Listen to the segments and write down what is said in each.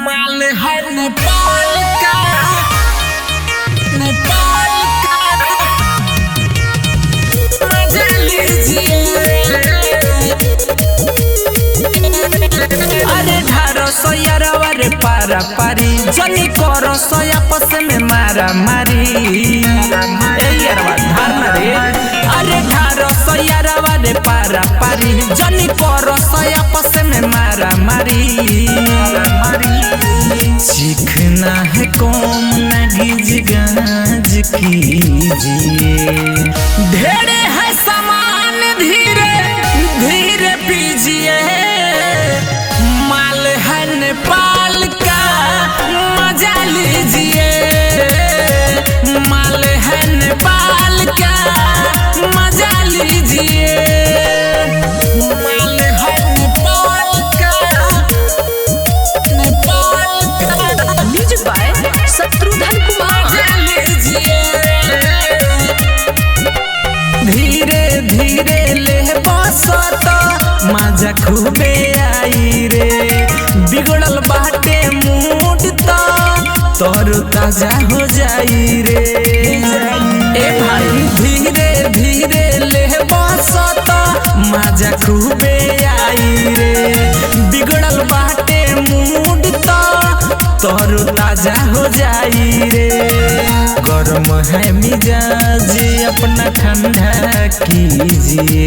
माल है नेपाल का, नेपाल का मजा लीजिए। अरे ढारो सोयारवा रे पारा पारी जनी करो सोया पस में मारा मारी। ए यारवा धारना रे, अरे ढारो सोयारवा रे पारा पारी जनी करो सोया पस में मारा मारी। सीखना है कौन न गिज गाज कीजिए, ढेरे है सामान धीरे धीरे पीजिए। माल है नेपाल का मजा लीजिए, माल है नेपाल का मजा लीजिए। माल है नेपाल का, नेपाल का म्यूजिक बाय शत्रुघ्न कुमार। मजा लीजिए। धीरे धीरे ले बसत मजा खूबे आई रे, बिगड़ल बाटे मूड तो तोर ताजा हो जाई रे। ए भाई धीरे धीरे ले बसत मजा खूबे आई रे, बिगड़ल बाटे मूड तो तोर ताजा हो जाई रे। गरम है मिजाज अपना ठंडा कीजिए,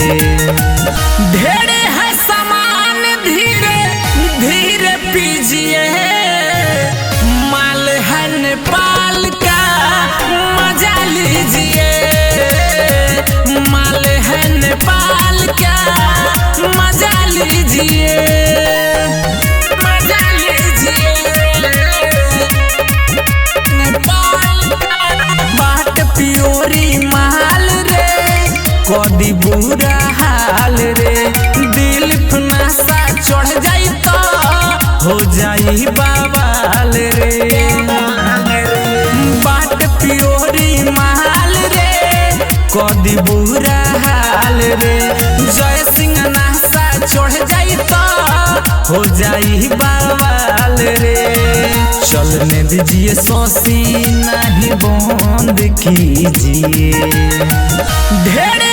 ढेरे है सामान धीरे धीरे पीजिए। माल है नेपाल का मजा लीजिए, माल है नेपाल का मजा लीजिए, मजा लीजिए। नेपाल का बाट पियोरी माल रे, कदी बुरा हाल रे। दिल फनासा चढ़ जाई तो हो जाई बवाल रे। बाट पियोरी माल रे, कदी बुरा हाल रे। जय सिंह नासा चढ़ जाई तो हो जाई बवाल रे। चलने दीजिए सोसी नहीं बंद कीजिए, ढेरे